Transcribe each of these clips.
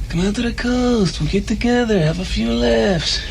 Come out to the coast. We'll get together, have a few laughs.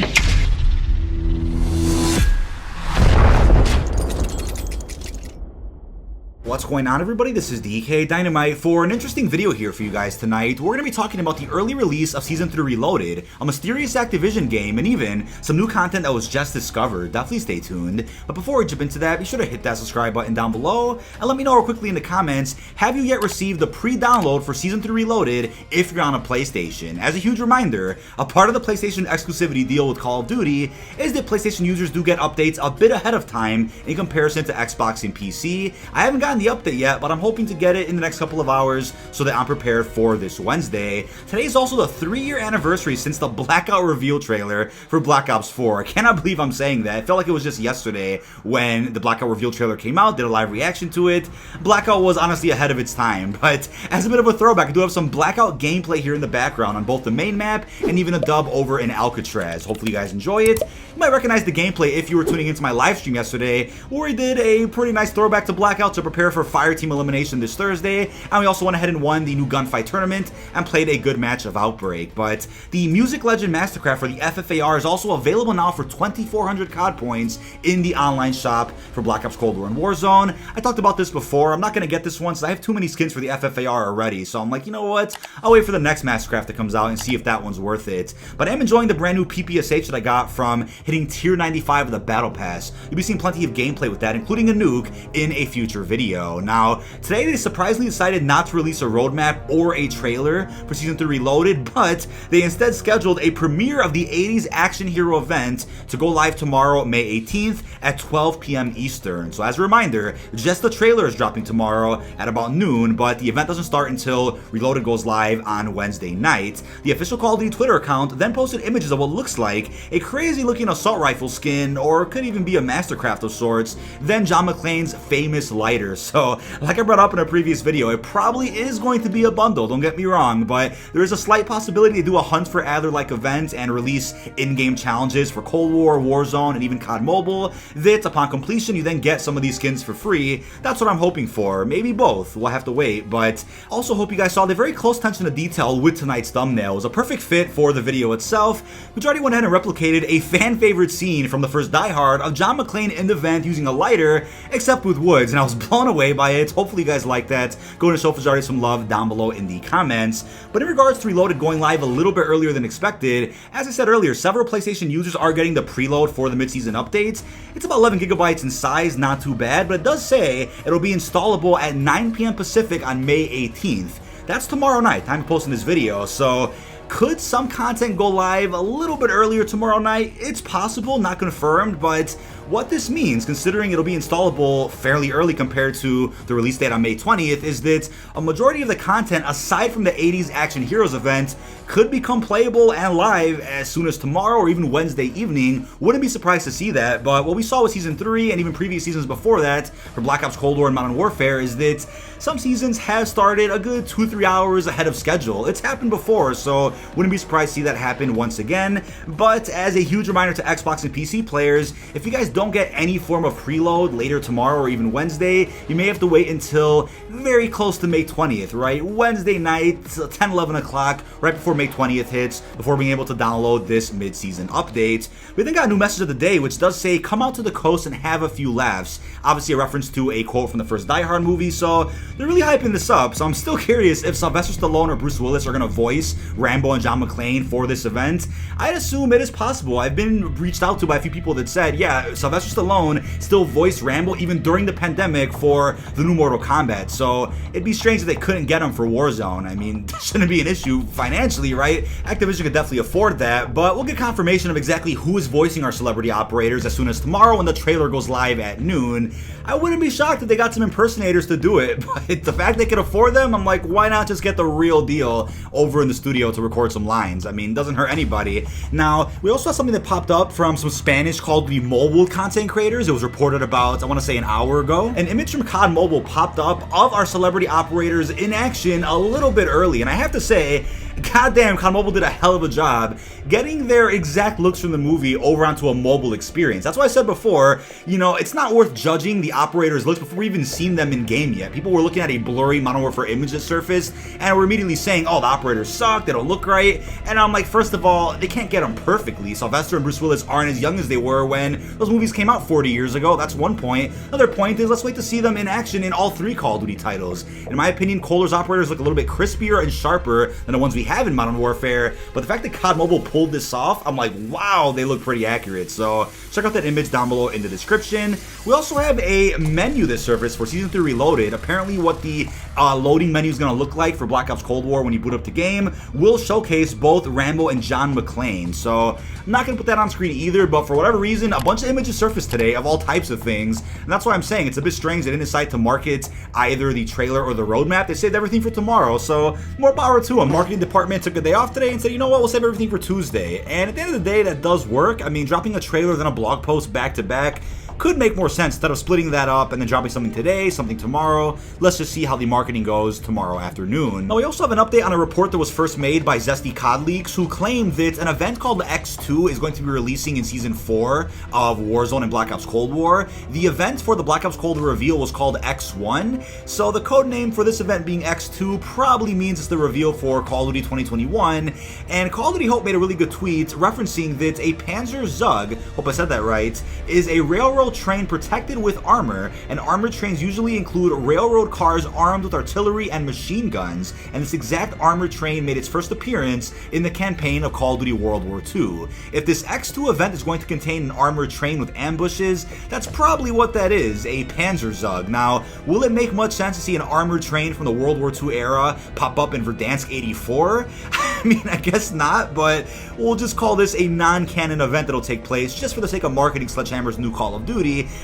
What's going on, everybody? This is dkdynamite for an interesting video here for you guys tonight. We're going to be talking about the early release of Season 3 Reloaded, a mysterious Activision game, and even some new content that was just discovered. Definitely stay tuned. But before we jump into that, be sure to hit that subscribe button down below, and let me know real quickly in the comments, have you yet received the pre-download for Season 3 Reloaded if you're on a PlayStation? As a huge reminder, a part of the PlayStation exclusivity deal with Call of Duty is that PlayStation users do get updates a bit ahead of time in comparison to Xbox and PC. I haven't gotten the update yet, but I'm hoping to get it in the next couple of hours so that I'm prepared for this Wednesday. Today is also the 3-year anniversary since the Blackout reveal trailer for Black Ops 4. I cannot believe I'm saying that. It felt like it was just yesterday when the Blackout reveal trailer came out, did a live reaction to it. Blackout was honestly ahead of its time, but as a bit of a throwback, I do have some Blackout gameplay here in the background on both the main map and even a dub over in Alcatraz. Hopefully you guys enjoy it. You might recognize the gameplay if you were tuning into my live stream yesterday, where we did a pretty nice throwback to Blackout to prepare for Fireteam elimination this Thursday, and we also went ahead and won the new gunfight tournament and played a good match of Outbreak. But the Music Legend Mastercraft for the FFAR is also available now for 2,400 COD points in the online shop for Black Ops Cold War and Warzone. I talked about this before. I'm not going to get this one since I have too many skins for the FFAR already, so I'm like, you know what? I'll wait for the next Mastercraft that comes out and see if that one's worth it. But I am enjoying the brand new PPSH that I got from hitting tier 95 of the Battle Pass. You'll be seeing plenty of gameplay with that, including a nuke in a future video. Now, today they surprisingly decided not to release a roadmap or a trailer for Season 3 Reloaded, but they instead scheduled a premiere of the 80s action hero event to go live tomorrow, May 18th at 12 p.m. Eastern. So as a reminder, just the trailer is dropping tomorrow at about noon, but the event doesn't start until Reloaded goes live on Wednesday night. The official Call of Duty Twitter account then posted images of what looks like a crazy looking assault rifle skin, or could even be a Mastercraft of sorts, then John Mcclaine's famous lighter. So like I brought up in a previous video, it probably is going to be a bundle, don't get me wrong, but there is a slight possibility to do a Hunt for Adler-like event and release in-game challenges for Cold War, Warzone, and even COD Mobile, that upon completion you then get some of these skins for free. That's what I'm hoping for. Maybe both. We'll have to wait, but also hope you guys saw the very close attention to detail with tonight's thumbnail. It was a perfect fit for the video itself, which already went ahead and replicated a fan-favorite scene from the first Die Hard of John Mcclaine in the vent using a lighter, except with woods, and I was blown away by it. Hopefully you guys like that. Go to show Fajari some love down below in the comments. But in regards to Reloaded going live a little bit earlier than expected, as I said earlier, several PlayStation users are getting the preload for the mid-season updates. It's about 11 gigabytes in size, not too bad, but it does say it'll be installable at 9 p.m. Pacific on May 18th. That's tomorrow night, time to posting this video, so could some content go live a little bit earlier tomorrow night? It's possible, not confirmed, but what this means, considering it'll be installable fairly early compared to the release date on May 20th, is that a majority of the content, aside from the 80s Action Heroes event, could become playable and live as soon as tomorrow or even Wednesday evening. Wouldn't be surprised to see that, but what we saw with Season 3 and even previous seasons before that for Black Ops Cold War and Modern Warfare is that some seasons have started a good 2-3 hours ahead of schedule. It's happened before, so wouldn't be surprised to see that happen once again. But as a huge reminder to Xbox and PC players, if you guys don't get any form of preload later tomorrow or even Wednesday, you may have to wait until very close to May 20th, right? Wednesday night, 10, 11 o'clock, right before May 20th hits, before being able to download this mid-season update. We then got a new message of the day, which does say, come out to the coast and have a few laughs. Obviously a reference to a quote from the first Die Hard movie, so they're really hyping this up. So I'm still curious if Sylvester Stallone or Bruce Willis are going to voice Rambo and John Mcclaine for this event. I'd assume it is possible. I've been reached out to by a few people that said, yeah, Sylvester Stallone still voiced Rambo even during the pandemic for the new Mortal Kombat, so it'd be strange that they couldn't get him for Warzone. I mean, that shouldn't be an issue financially, right? Activision could definitely afford that, but we'll get confirmation of exactly who is voicing our celebrity operators as soon as tomorrow when the trailer goes live at noon. I wouldn't be shocked if they got some impersonators to do it, but the fact they can afford them, I'm like, why not just get the real deal over in the studio to record some lines? I mean, it doesn't hurt anybody. Now, we also saw something that popped up from some Spanish Call of Duty mobile content creators, it was reported about, I want to say an hour ago, an image from COD Mobile popped up of our celebrity operators in action a little bit early, and I have to say, goddamn, COD Mobile did a hell of a job getting their exact looks from the movie over onto a mobile experience. That's why I said before, you know, it's not worth judging the operators' looks before we've even seen them in game yet. People were looking at a blurry Modern Warfare image that surfaced, and were immediately saying, oh, the operators suck, they don't look right, and I'm like, first of all, they can't get them perfectly. Sylvester and Bruce Willis aren't as young as they were when those movies came out 40 years ago. That's one point. Another point is, let's wait to see them in action in all 3 Call of Duty titles. In my opinion, Kohler's operators look a little bit crispier and sharper than the ones we have in Modern Warfare, but the fact that COD Mobile pulled this off, I'm like, wow, they look pretty accurate. So check out that image down below in the description. We also have a menu that surfaced for Season 3 Reloaded. Apparently what the loading menu is going to look like for Black Ops Cold War when you boot up the game will showcase both Rambo and John McClane. So I'm not going to put that on screen either, but for whatever reason, a bunch of images surfaced today of all types of things, and that's why I'm saying it's a bit strange they didn't decide to market either the trailer or the roadmap. They saved everything for tomorrow, so more power to them. Marketing department took a day off today and said, you know what, we'll save everything for Tuesday. And at the end of the day, that does work. I mean, dropping a trailer then a blog post back to back could make more sense instead of splitting that up and then dropping something today, something tomorrow. Let's just see how the marketing goes tomorrow afternoon. Now, we also have an update on a report that was first made by Zesty COD Leaks, who claimed that an event called X2 is going to be releasing in Season 4 of Warzone and Black Ops Cold War. The event for the Black Ops Cold War reveal was called X1, so the code name for this event being X2 probably means it's the reveal for Call of Duty 2021, and Call of Duty Hope made a really good tweet referencing that a Panzer Zug, hope I said that right, is a railroad train protected with armor, and armored trains usually include railroad cars armed with artillery and machine guns, and this exact armored train made its first appearance in the campaign of Call of Duty World War II. If this X2 event is going to contain an armored train with ambushes, that's probably what that is, a Panzer Zug. Now, will it make much sense to see an armored train from the World War II era pop up in Verdansk 84? I mean, I guess not, but we'll just call this a non-canon event that'll take place just for the sake of marketing Sledgehammer's new Call of Duty.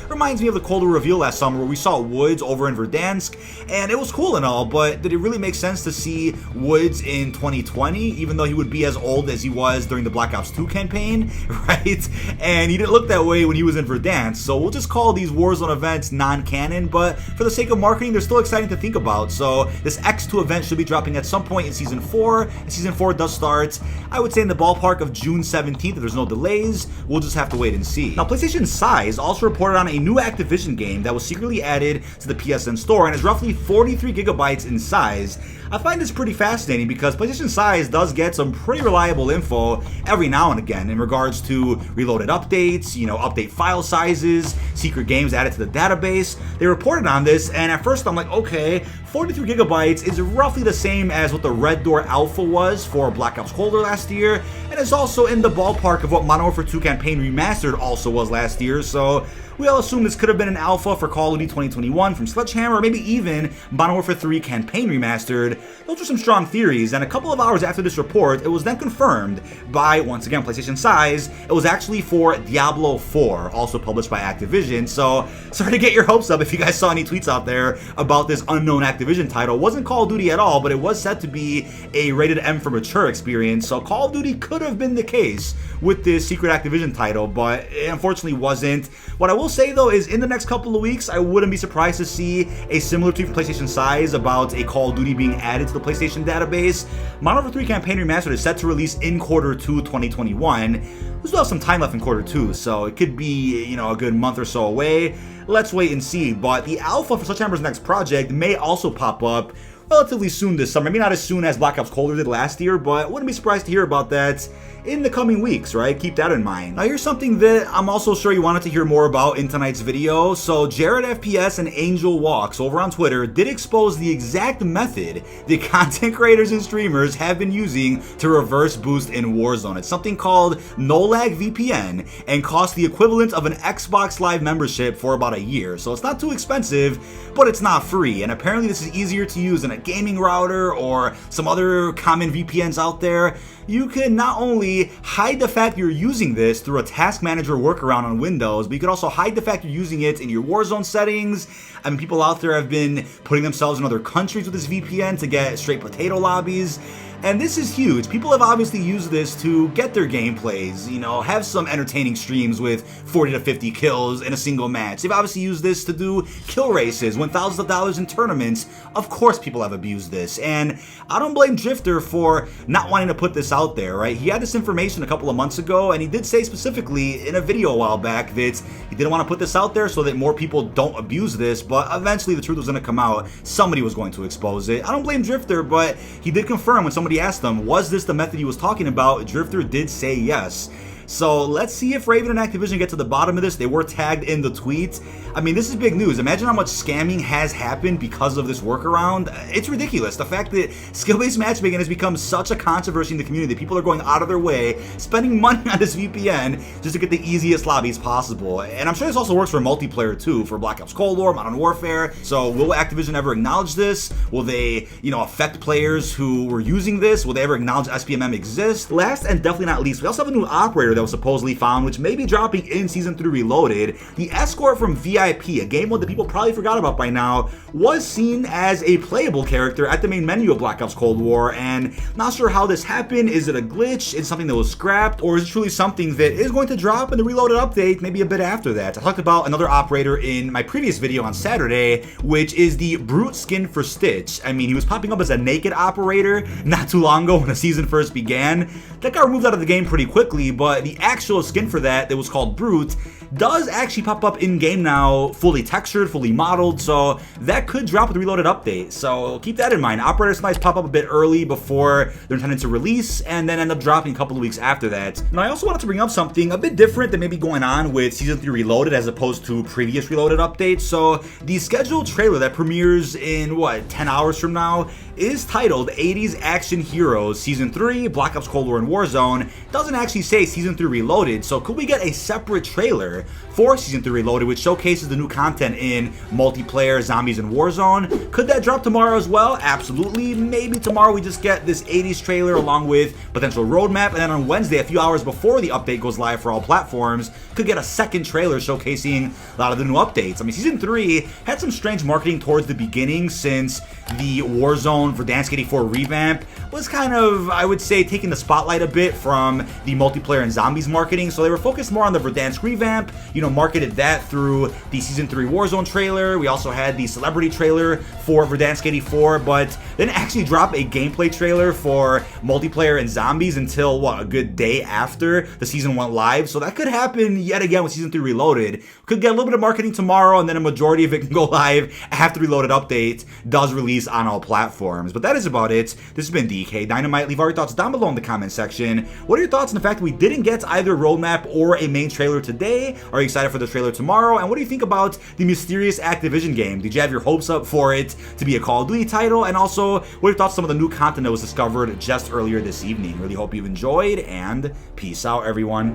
Reminds me of the Cold War reveal last summer where we saw Woods over in Verdansk, and it was cool and all, but did it really make sense to see Woods in 2020, even though he would be as old as he was during the Black Ops 2 campaign, right? And he didn't look that way when he was in Verdansk, so we'll just call these Warzone events non-canon, but for the sake of marketing, they're still exciting to think about. So this X2 event should be dropping at some point in Season 4, and Season 4 does start, I would say, in the ballpark of June 17th if there's no delays. We'll just have to wait and see. Now, PlayStation Size also reported on a new Activision game that was secretly added to the PSN store and is roughly 43 gigabytes in size. I find this pretty fascinating because PlayStation Size does get some pretty reliable info every now and again in regards to reloaded updates, you know, update file sizes, secret games added to the database. They reported on this, and at first I'm like, okay, 43 gigabytes is roughly the same as what the Red Door Alpha was for Black Ops Cold War last year, and it's also in the ballpark of what Modern Warfare 2 Campaign Remastered also was last year, so we all assume this could have been an alpha for Call of Duty 2021 from Sledgehammer, or maybe even Modern Warfare 3 Campaign Remastered. Those are some strong theories, and a couple of hours after this report, it was then confirmed by, once again, PlayStation Size. It was actually for Diablo 4, also published by Activision, so sorry to get your hopes up if you guys saw any tweets out there about this unknown Activision title. It wasn't Call of Duty at all, but it was said to be a rated M for mature experience, so Call of Duty could have been the case with this secret Activision title, but it unfortunately wasn't. What I will say though is in the next couple of weeks, I wouldn't be surprised to see a similar tweet from PlayStation Size about a Call of Duty being added to the PlayStation database. Modern Warfare 3 Campaign Remastered is set to release in Q2 2021. We still have some time left in Q2, so it could be, you know, a good month or so away. Let's wait and see, but the alpha for Sledgehammer's next project may also pop up relatively soon this summer. Maybe not as soon as Black Ops Cold War did last year, but wouldn't be surprised to hear about that in the coming weeks, right? Keep that in mind. Now, here's something that I'm also sure you wanted to hear more about in tonight's video. So Jared FPS and Angel Walks over on Twitter did expose the exact method that content creators and streamers have been using to reverse boost in Warzone. It's something called No Lag VPN and costs the equivalent of an Xbox Live membership for about a year. So it's not too expensive, but it's not free. And apparently this is easier to use than a gaming router or some other common VPNs out there. You can not only hide the fact you're using this through a task manager workaround on Windows, but you can also hide the fact you're using it in your Warzone settings. I mean, people out there have been putting themselves in other countries with this VPN to get straight potato lobbies. And this is huge. People have obviously used this to get their gameplays, you know, have some entertaining streams with 40 to 50 kills in a single match. They've obviously used this to do kill races, win thousands of dollars in tournaments. Of course people have abused this, and I don't blame Drifter for not wanting to put this out there, right? He had this information a couple of months ago, and he did say specifically in a video a while back that he didn't want to put this out there so that more people don't abuse this, but eventually the truth was going to come out. Somebody was going to expose it. I don't blame Drifter, but he did confirm when somebody asked him, was this the method he was talking about? Drifter did say yes. So let's see if Raven and Activision get to the bottom of this. They were tagged in the tweet. I mean, this is big news. Imagine how much scamming has happened because of this workaround. It's ridiculous. The fact that skill-based matchmaking has become such a controversy in the community that people are going out of their way, spending money on this VPN just to get the easiest lobbies possible. And I'm sure this also works for multiplayer too, for Black Ops Cold War, Modern Warfare. So will Activision ever acknowledge this? Will they, affect players who were using this? Will they ever acknowledge SBMM exists? Last and definitely not least, we also have a new operator that was supposedly found, which may be dropping in Season 3 Reloaded. The Escort from VIP, a game mode that people probably forgot about by now, was seen as a playable character at the main menu of Black Ops Cold War, and not sure how this happened. Is it a glitch? Is it something that was scrapped? Or is it truly something that is going to drop in the Reloaded update maybe a bit after that? I talked about another operator in my previous video on Saturday, which is the Brute skin for Stitch. I mean, he was popping up as a naked operator not too long ago when the season first began. That got removed out of the game pretty quickly, but the actual skin for that was called Brute does actually pop up in game now, fully textured, fully modeled, so that could drop with the Reloaded update. So keep that in mind. Operator smites pop up a bit early before they're intended to release, and then end up dropping a couple of weeks after that. Now I also wanted to bring up something a bit different that may be going on with Season 3 Reloaded as opposed to previous Reloaded updates. So the scheduled trailer that premieres in 10 hours from now is titled 80s Action Heroes Season 3 Black Ops Cold War and Warzone. Doesn't actually say Season 3 Reloaded, so could we get a separate trailer for Season 3 Reloaded which showcases the new content in multiplayer, zombies, and Warzone? Could that drop tomorrow as well? Absolutely. Maybe tomorrow we just get this 80s trailer along with potential roadmap, and then on Wednesday, a few hours before the update goes live for all platforms, could get a second trailer showcasing a lot of the new updates. I mean, Season 3 had some strange marketing towards the beginning, since the Warzone Verdansk 84 revamp was kind of, I would say, taking the spotlight a bit from the multiplayer and zombies marketing. So they were focused more on the Verdansk revamp, marketed that through the Season 3 Warzone trailer. We also had the celebrity trailer for Verdansk 84, but didn't actually drop a gameplay trailer for multiplayer and zombies until, a good day after the season went live. So that could happen yet again with Season 3 Reloaded. Could get a little bit of marketing tomorrow, and then a majority of it can go live after the Reloaded update does release on all platforms. But that is about it. This has been dkdynamite. Leave all your thoughts down below in the comment section. What are your thoughts on the fact that we didn't get either roadmap or a main trailer today? Are you excited for the trailer tomorrow? And what do you think about the mysterious Activision game? Did you have your hopes up for it to be a Call of Duty title? And also, what are your thoughts on some of the new content that was discovered just earlier this evening? Really hope you've enjoyed, and peace out, everyone.